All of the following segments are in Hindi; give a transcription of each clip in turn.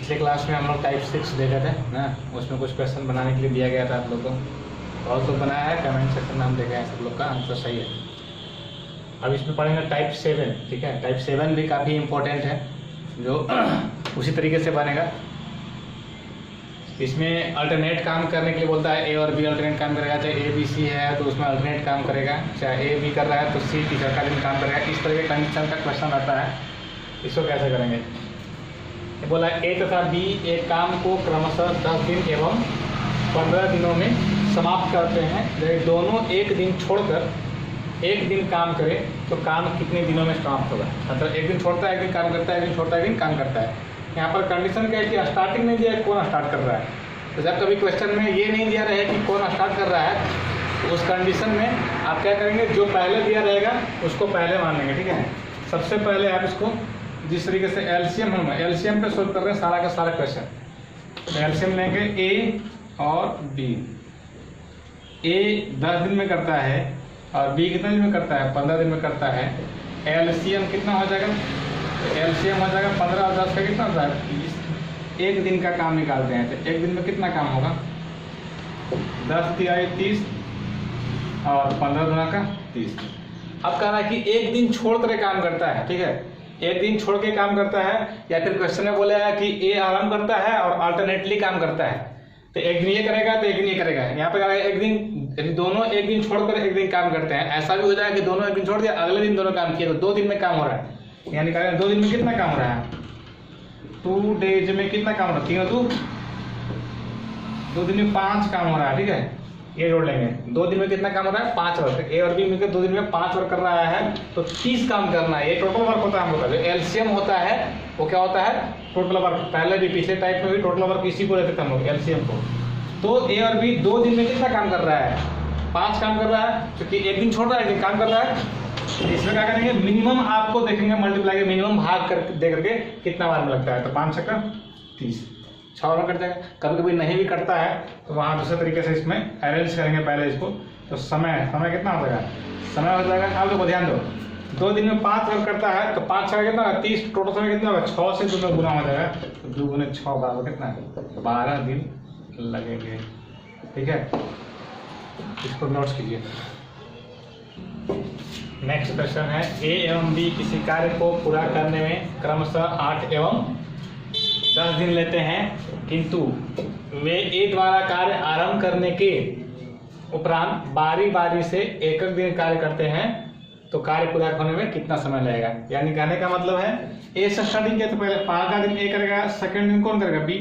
पिछले क्लास में हम लोग टाइप 6 देखे थे ना, उसमें कुछ क्वेश्चन बनाने के लिए दिया गया था आप लोग को। बहुत लोग बनाया है, कमेंट सेक्शन में हम देखे हैं सब लोग का आंसर सही है। अब इसमें पढ़ेंगे टाइप 7, ठीक है। टाइप 7 भी काफ़ी इंपॉर्टेंट है, जो उसी तरीके से बनेगा। इसमें अल्टरनेट काम करने के लिए बोलता है, ए और बी अल्टरनेट काम करेगा। चाहे ए बी सी है तो उसमें अल्टरनेट काम करेगा, चाहे ए बी कर रहा है तो सी तीसरा का दिन काम करेगा। इस तरह के कंडीशन का क्वेश्चन आता है, इसको कैसे करेंगे। बोला ए तथा बी एक काम को क्रमशः 10 दिन एवं 15 दिनों में समाप्त करते हैं। यदि दोनों एक दिन छोड़कर एक दिन काम करें तो काम कितने दिनों में समाप्त होगा। मतलब एक दिन छोड़ता है एक दिन काम करता है, एक दिन छोड़ता है एक दिन काम करता है। यहाँ पर कंडीशन क्या है कि स्टार्टिंग नहीं दिया है कौन स्टार्ट कर रहा है। तो जब कभी क्वेश्चन में ये नहीं दिया रहे कि कौन स्टार्ट कर रहा है, तो उस कंडीशन में आप क्या करेंगे, जो पहले दिया रहेगा उसको पहले मान लेंगे, ठीक है। सबसे पहले आप इसको जिस तरीके से एलसीएम, हम एलसीएम पे सोल्व कर रहे हैं सारा का सारा क्वेश्चन। तो एलसीएम लेंगे ए और बी। ए 10 दिन में करता है और बी कितने दिन में करता है, 15 दिन में करता है। एलसीएम कितना हो जाएगा, एलसीएम हो जाएगा 15 और 10 का कितना होता है 30। एक दिन का काम निकालते हैं तो एक दिन में कितना काम होगा, 10 तिहाई 30 और 15 गुना का 30। अब कह रहा है कि एक दिन छोड़ कर काम करता है, ठीक है। एक दिन छोड़ के काम करता है, या फिर क्वेश्चन में बोला है कि ए आराम करता है और अल्टरनेटली काम करता है। तो एक दिन ये करेगा तो एक दिन ये करेगा। यहाँ पे एक दिन, दोनों एक दिन छोड़कर एक दिन काम करते हैं। ऐसा भी हो जाएगा कि दोनों एक दिन छोड़ दिया, अगले दिन दोनों काम किए, तो 2 दिन में काम हो रहा है। यानी 2 दिन में कितना काम हो रहा है, 2 डेज में कितना काम हो रहा है, 2 दिन में 5 काम हो रहा है, ठीक है। ये जोड़ लेंगे, 2 दिन में कितना काम हो रहा है, 5 वर्क। ए और बी मिलकर 2 दिन में 5 वर्क कर रहा है, तो 30 काम करना है। ये टोटल वर्क होता है हम लोग का। जो एलसीएम होता है वो क्या होता है, टोटल वर्क। पहले भी पिछले टाइप में भी टोटल वर्क इसी को लेते थे हम लोग, एलसीएम को। तो ए और बी 2 दिन में कितना काम कर रहा है, 5 काम कर रहा है, क्योंकि एक दिन छोड़ रहा है एक दिन काम कर रहा है। इसमें क्या करेंगे, मिनिमम आपको देखेंगे मल्टीप्लाई के मिनिमम भाग कर दे करके कितना बार में लगता है। तो 5 छक्का 30, 6 बार में कट जाएगा। कभी कभी नहीं भी कटता है तो वहाँ दूसरे तरीके से इसमें अरेंज करेंगे पहले इसको। तो समय कितना हो जाएगा, समय हो जाएगा, आप लोग ध्यान दो, 2 दिन में 5 वर्क करता है तो 5 छक्का कितना होगा, 30। टोटल समय कितना होगा, 6 से 2 में गुना हो जाएगा। तो 2 गुने 6 बराबर कितना है, 12 दिन लगेंगे, ठीक है। इसको नोट्स कीजिए। नेक्स्ट क्वेश्चन है, ए एवं बी किसी कार्य को पूरा करने में क्रमशः 8 एवं 10 दिन लेते हैं, किंतु वे ए द्वारा कार्य आरंभ करने के उपरांत बारी बारी से एक दिन कार्य करते हैं, तो कार्य पूरा होने में कितना समय लगेगा। यानी कहने का मतलब है, ए से स्टार्टिंग किया तो पहले पहला दिन ए करेगा, सेकंड दिन कौन करेगा, बी।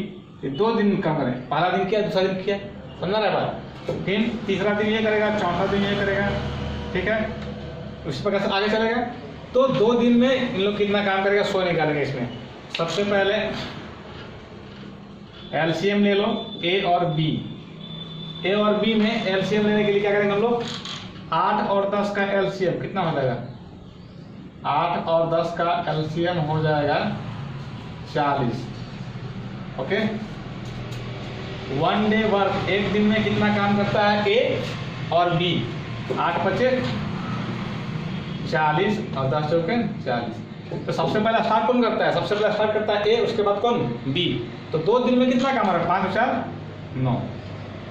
2 दिन कम करें, पहला दिन किया दूसरा दिन किया, समझना रहा बात। फिर तीसरा दिन ये करेगा, चौथा दिन ये करेगा, ठीक है। उसी प्रकार से आगे चलेगा। तो 2 दिन में इन लोग कितना काम करेगा, 100 निकालेंगे। इसमें सबसे पहले एलसीएम ले लो ए और बी। ए और बी में एलसीएम लेने के लिए क्या करेंगे हम लोग, 8 और 10 का एलसीएम कितना हो जाएगा, 8 और 10 का एलसीएम हो जाएगा 40, ओके। 1 डे वर्क, एक दिन में कितना काम करता है ए और बी, 8 बचे 40 और 10 चौके 40। तो सबसे पहले स्टार्ट कौन करता है, सबसे पहले स्टार्ट करता है ए, उसके बाद कौन, बी। तो 2 दिन में कितना काम हो रहा है, 5 4 9।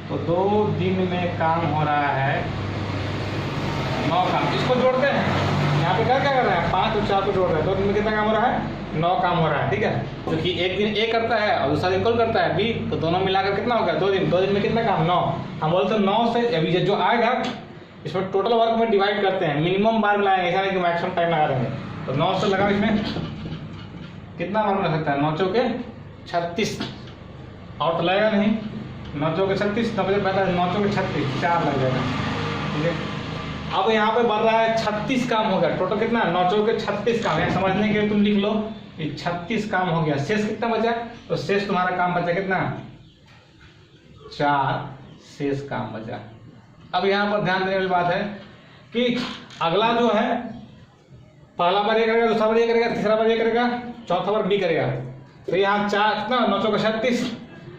तो 2 दिन में काम हो रहा है 9 काम। इसको जोड़ते हैं, यहाँ पे क्या कर रहे हैं, 5 और 4 को जोड़ रहे हैं। 2 दिन में कितना काम हो रहा है, 9 काम हो रहा है, ठीक है। क्योंकि एक दिन ए करता है और दूसरा दिन कौन करता है, बी। तो दोनों मिलाकर कितना होगा, 2 दिन। 2 दिन में कितना काम, 9। हम बोलते हैं 9 से अभी जो आएगा इसमें टोटल वर्क में डिवाइड करते हैं, मिनिमम बार मिलाएंगे, ऐसा नहीं कि मैक्सिमम टाइम लगा देंगे। तो 9 से लगा, इसमें कितना बार मिला सकता है, 9 चौके 36, और तो लगेगा नहीं, 9 चौके 36, 9 बजे पहला 9 चौके 36, 4 लग जाएगा, ठीक है। अब यहाँ पे बढ़ रहा है 36 काम हो गया, टोटल कितना, 9 चौके 36 काम। यहाँ समझने के लिए तुम लिख लो कि 36 काम हो गया। शेष कितना बचा, तो शेष तुम्हारा काम बचा कितना, 4 शेष काम बचा। अब यहाँ पर ध्यान देने वाली बात है कि अगला जो है, पहला बार ये करेगा, दूसरा बार ये करेगा, तीसरा बार ये करेगा, चौथा बार बी करेगा। तो यहाँ 4 कितना, 9 चौके 36।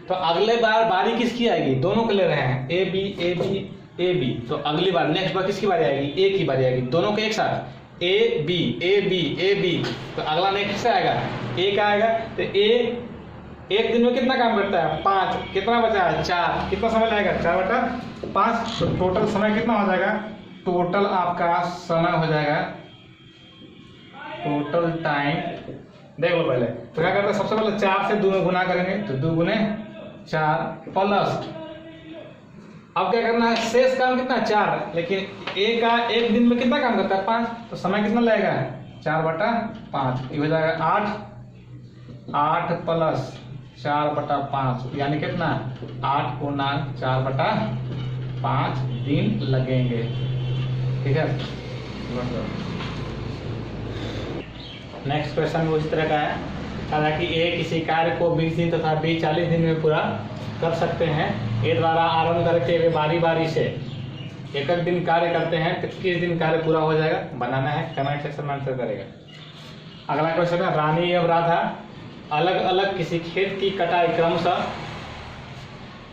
तो अगले बार बारी किसकी आएगी, दोनों के ले रहे हैं, A B A B A B. तो अगली बार नेक्स्ट बार किसकी बारी आएगी, ए की बारी आएगी, दोनों के एक साथ, A B A B A B. तो अगला नेक्स्ट से आएगा, ए का आएगा, तो ए एक दिन में कितना काम करता है 5, कितना बचा है 4, कितना समय लगेगा 4/5। तो टोटल समय कितना हो जाएगा, टोटल आपका समय हो जाएगा, टोटल टाइम देख लो पहले। तो क्या करते हैं, सबसे पहले 4 से 2 में गुना करेंगे, तो 2 गुने 4 प्लस, अब क्या करना है, शेष काम कितना 4, लेकिन एक दिन में कितना काम करता है 5, तो समय कितना लगेगा 4/5, ये हो जाएगा 8 प्लस 4/5 यानी कितना 8 गुना 4/5 दिन लगेंगे। ठीक है, नेक्स्ट क्वेश्चन भी उसी तरह का है। हालांकि ए किसी कार्य को 20 दिन तथा बी 40 दिन में पूरा कर सकते हैं। ए द्वारा आरंभ करके वे बारी बारी से एक दिन कार्य करते हैं, तो किस दिन कार्य पूरा हो जाएगा बनाना है, कमेंट सेक्शन में आंसर करेगा। अगला क्वेश्चन है, रानी एवं राधा अलग अलग किसी खेत की कटाई क्रमशः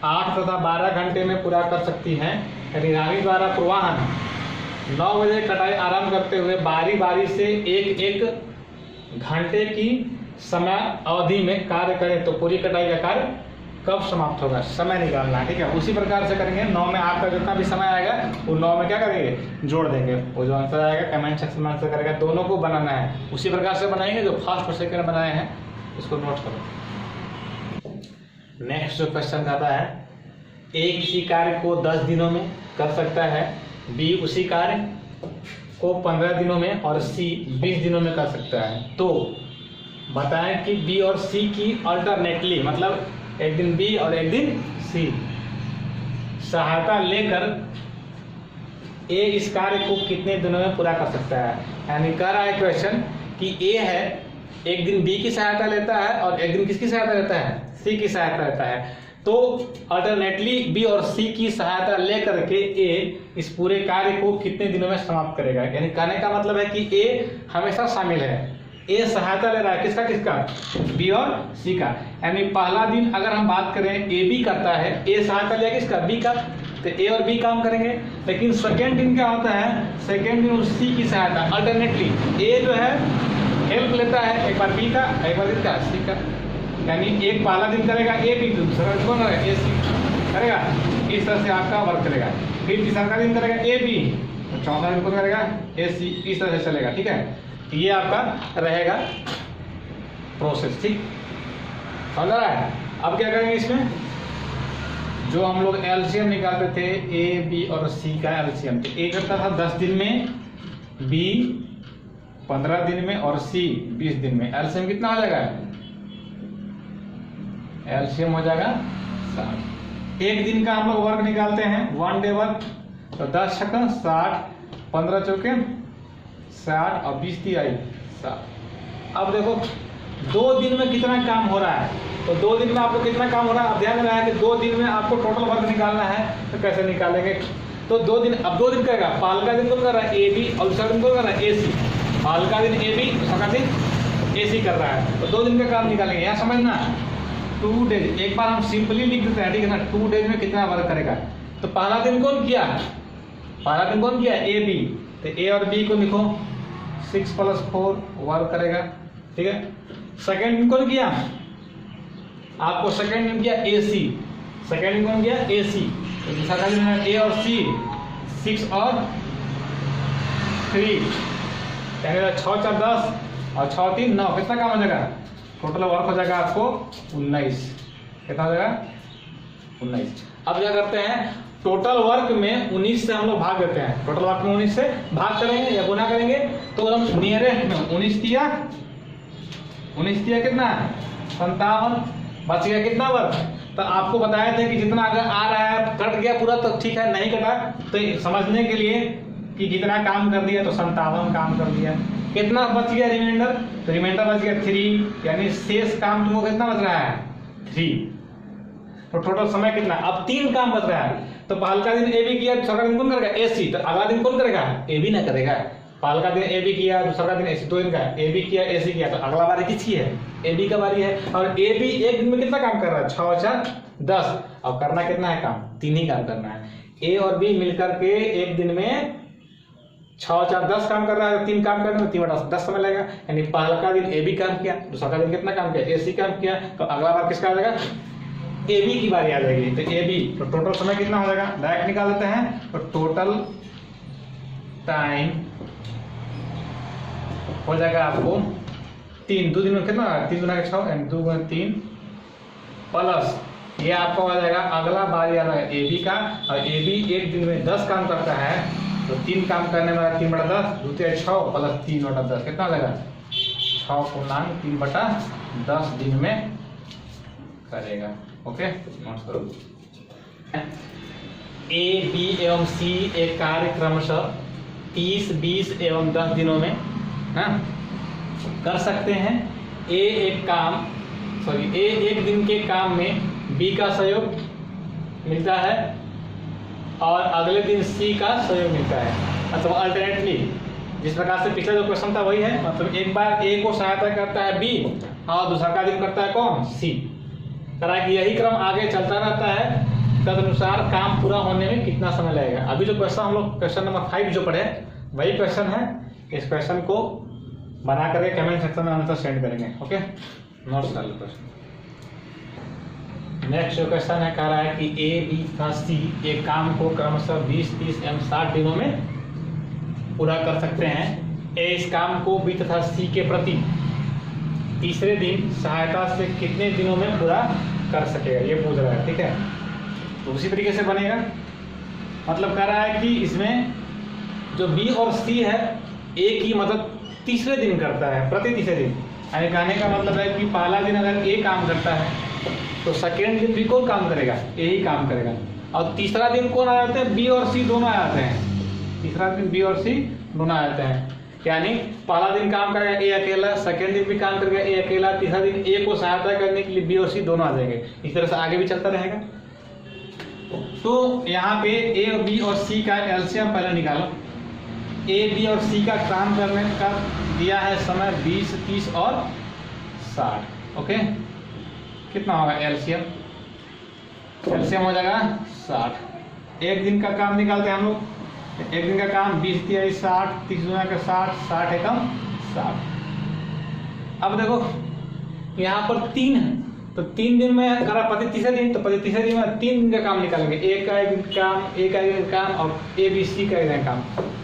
8 तथा 12 घंटे में पूरा कर सकती हैं। यदि रानी द्वारा पूर्वाह्न 9 बजे कटाई आरंभ करते हुए बारी बारी से एक घंटे की समय अवधि में कार्य करें तो पूरी कटाई का कार्य कब समाप्त होगा, समय निकालना है। ठीक है, उसी प्रकार से करेंगे। 9 में आपका जितना भी समय आएगा वो 9 में क्या करेंगे, जोड़ देंगे। वो जो आंसर आएगा कमेंट सेक्शन में आंसर करेगा। दोनों को बनाना है उसी प्रकार से बनाएंगे, जो फर्स्ट और सेकंड बनाए हैं उसको नोट करो। नेक्स्ट जो क्वेश्चन आता है, ए किसी कार्य को 10 दिनों में कर सकता है, बी उसी कार्य को 15 दिनों में और सी 20 दिनों में कर सकता है। तो बताएं कि बी और सी की अल्टरनेटली, मतलब एक दिन बी और एक दिन सी सहायता लेकर ए इस कार्य को कितने दिनों में पूरा कर सकता है। यानी कह रहा है क्वेश्चन कि ए है, एक दिन बी की सहायता लेता है और एक दिन किसकी सहायता लेता है, सी की सहायता लेता है। तो अल्टरनेटली बी और सी की सहायता लेकर के ए इस पूरे कार्य को कितने दिनों में समाप्त करेगा। यानी कहने का मतलब है कि ए हमेशा शामिल है, ए सहायता ले रहा है किसका किसका, बी और सी का। यानी पहला दिन अगर हम बात करें ए बी करता है, ए सहायता लिया किसका, बी का, तो ए और बी काम करेंगे। लेकिन सेकेंड दिन क्या होता है, सेकेंड दिन सी की सहायता अल्टरनेटली ए जो है हेल्प लेता है, एक बार बी का एक बार किसका, सी का। यानी एक पहला दिन करेगा ए बी, दूसरा दिन कौन करेगा, ए सी करेगा। इस तरह से आपका वर्क चलेगा। फिर तीसरा दिन करेगा ए बी, चौथा दिन कौन करेगा, ए सी। इस तरह से चलेगा। ठीक है, ये आपका रहेगा प्रोसेस। ठीक, समझ रहा है। अब क्या करेंगे, इसमें जो हम लोग एलसीएम निकालते थे ए बी और सी का एलसीएम, तो ए करता था 10 दिन में, बी 15 दिन में और सी 20 दिन में। एलसीएम कितना हो जाएगा, एलसीएम हो जाएगा 60। एक दिन का हम लोग वर्क निकालते हैं, 1 डे वर्क, तो 10 छक्का 60, 15 चौके 60 और 20 × 60। अब देखो 2 दिन में कितना काम हो रहा है, तो 2 दिन में आपको कितना काम हो रहा है। अब ध्यान रहा है कि 2 दिन में आपको टोटल वर्क निकालना है, तो कैसे निकालेंगे। तो 2 दिन, अब 2 दिन करेगा, पहला दिन कौन कर रहा है, ए बी, और दूसरा दिन कौन कर रहा है, ए सी। पहला दिन ए बी, दूसरा दिन ए सी कर रहा है, तो 2 दिन का काम निकालेंगे। यहाँ समझना 2 डेज, एक बार हम सिंपली लिख देते हैं, ठीक है ना। 2 डेज में कितना वर्क करेगा, तो पहला दिन कौन किया, पहला दिन कौन किया, ए बी, तो ए और बी को लिखो 6 + 4 वर्क करेगा। ठीक है, सेकेंड दिन कौन किया, आपको सेकेंड दिन किया ए सी, सेकेंड दिन कौन किया, ए सी। तो दूसरा दिन है ए और सी, 6 और 3, 6 × 4 10 और 6 × 3 9, कितना काम हो जाएगा, टोटल वर्क हो जाएगा आपको 19। कितना हो जाएगा, 19। अब क्या करते हैं, टोटल वर्क में 19 से हम लोग भाग देते हैं। टोटल वर्क में 19 से भाग करेंगे या गुना करेंगे, तो हम नियरेस्ट में 19 दिया कितना 57, बच गया कितना वर्क। तो आपको बताया था कि जितना अगर आ रहा है कट गया पूरा तो ठीक है, नहीं कटा तो समझने के लिए कि कितना काम कर दिया, तो 57 काम कर दिया। कितना बच गया रिमाइंडर, तो रिमाइंडर बच गया 3, यानी शेष काम तुमको कितना बच रहा है 3। तो टोटल समय कितना, अब 3 काम बच रहा है। तो पहला दिन ए बी किया, दूसरा दिन कौन करेगा, ए सी। तो अगला दिन कौन करेगा, ए बी ना करेगा। पहला दिन ए बी किया, दूसरा दिन ए सी, 2 दिन का ए बी किया, ए सी किया, तो अगला बारी किसकी है, ए बी का बारी है। और ए बी एक दिन में कितना काम कर रहा है, 6 × 4 10, और करना कितना है काम, 3 ही काम करना है। ए और बी मिलकर के एक दिन में 6 और 4 10 काम कर रहा है, 3 काम करने में 3 बटा 10 समय लगेगा। यानी पहला का दिन ए बी काम किया, दूसरा का दिन कितना काम किया, ए सी काम किया, तो अगला बार किसका आ जाएगा, ए बी की बारी आ जाएगी। तो ए बी, तो टोटल समय कितना हो जाएगा, डायरेक्ट निकाल देते हैं। तो टोटल टाइम हो जाएगा आपको 3, 2 दिन में कितना, 3 गुना 6 यानी 2 गुना 3 प्लस ये आपको हो जाएगा अगला बारी आ जाएगा ए बी का, और ए बी एक दिन में 10 काम करता है, तो 3 काम करने में 3 बटा 10, दूसरे 6 प्लस 3 बटा 10 कितना हो जाएगा, 6 पूर्णांक 3 बटा 10 दिन में करेगा। ओके, नोट करो। ए बी एवं सी एक कार्य क्रमशः 30, 20 एवं 10 दिनों में कर सकते हैं। ए एक दिन के काम में बी का सहयोग मिलता है और अगले दिन सी का सहयोग मिलता है, मतलब अल्टरनेटली। जिस प्रकार से पिछला जो क्वेश्चन था वही है, मतलब एक बार ए को सहायता करता है बी और दूसरा का दिन करता है कौन, सी। तरह की यही क्रम आगे चलता रहता है, तदनुसार काम पूरा होने में कितना समय लगेगा। अभी जो क्वेश्चन हम लोग क्वेश्चन नंबर 5 जो पढ़े वही क्वेश्चन है। इस क्वेश्चन को बना करके कमेंट सेक्शन में आंसर सेंड करेंगे। ओके, नोट्स कर लो क्वेश्चन। नेक्स्ट जो क्वेश्चन है, कह रहा है कि ए बी तथा सी एक काम को क्रमशः 20, 30 एवं 60 दिनों में पूरा कर सकते हैं। ए इस काम को बी तथा सी के प्रति तीसरे दिन सहायता से कितने दिनों में पूरा कर सकेगा, ये पूछ रहा है। ठीक है, तो उसी तरीके से बनेगा। मतलब कह रहा है कि इसमें जो बी और सी है ए की मदद तीसरे दिन करता है, प्रति तीसरे दिन। यानी कहने का मतलब है कि पहला दिन अगर ए काम करता है तो सेकेंड दिन भी कौन काम करेगा, ए ही काम करेगा। और तीसरा दिन कौन आ जाते हैं, बी और सी दोनों आ जाते हैं। तीसरा दिन बी और सी दोनों आ जाते हैं। यानी पहला दिन काम करेगा ए अकेला, सेकेंड दिन भी काम करेगा ए अकेला, तीसरा दिन ए को सहायता करने के लिए बी और सी दोनों आ जाएंगे। इस तरह से आगे भी चलता रहेगा। तो यहाँ पे ए और बी और सी का एलसीएम पहले निकालो। ए बी और सी का काम करने का दिया है समय 20, 30 और 60। ओके, कितना होगा एलसीएम, एलसीएम हो जाएगा 60। एक दिन का काम निकालते हैं हम लोग। एक दिन का काम 20 × 60, 30 गुना का 60, 60 एकम 60। अब देखो यहाँ पर 3 है, तो 3 दिन में करा प्रति तीसरे दिन, तो प्रति तीसरे दिन में 3 दिन का काम निकालेंगे। एक का एक दिन काम, एक का एक दिन काम और ए बी सी का एक दिन काम,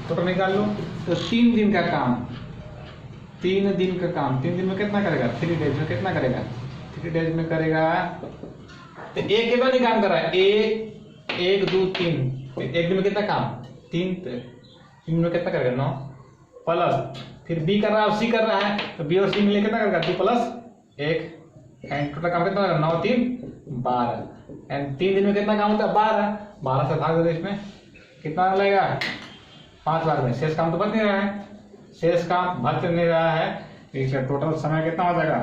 टोटल निकाल लो। तो 3 दिन का काम, 3 दिन का काम 3 दिन में कितना करेगा, 3 डेज में कितना करेगा, 3 डेज में करेगा। तो एक के बाद काम कर रहा है, ए 1, 2, 3, एक दिन में कितना काम, 3 दिन में कितना करेगा 9 प्लस फिर बी कर रहा है और सी कर रहा है, तो बी और सी मिले कितना करेगा 2 + 1 एंड टोटल काम कितना होगा 9, 3, 12 एंड 3 दिन में कितना काम होता है 12 से भाग दो, इसमें कितना लगेगा 5 बार में। शेष काम तो बन नहीं रहा है, शेष काम भर नहीं रहा है, इसलिए टोटल समय कितना हो जाएगा,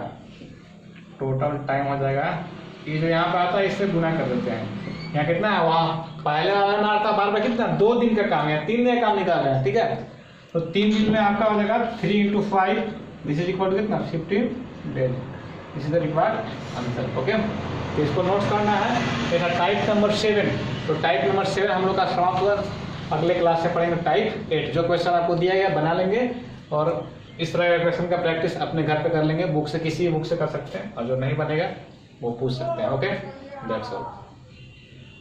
टोटल टाइम हो जाएगा। ये जो यहाँ पे आता है इससे गुना कर देते हैं। यहाँ कितना है, वहाँ पहले वाला में आता बार बार कितना 2 दिन का काम है, 3 दिन का काम निकाल रहे हैं। ठीक है, तो 3 दिन में आपका हो जाएगा 3 × 5, दिस इज इक्वल टू कितना 15 days. This is the required answer. Okay, तो इसको नोट करना है। ये था टाइप नंबर 7। तो टाइप नंबर 7 हम लोग का समाप्त हुआ। अगले क्लास से पढ़ेंगे टाइप 8। जो क्वेश्चन आपको दिया गया बना लेंगे और इस तरह का क्वेश्चन का प्रैक्टिस अपने घर पे कर लेंगे। बुक से, किसी बुक से कर सकते हैं, और जो नहीं बनेगा वो पूछ सकते हैं। Okay, that's all.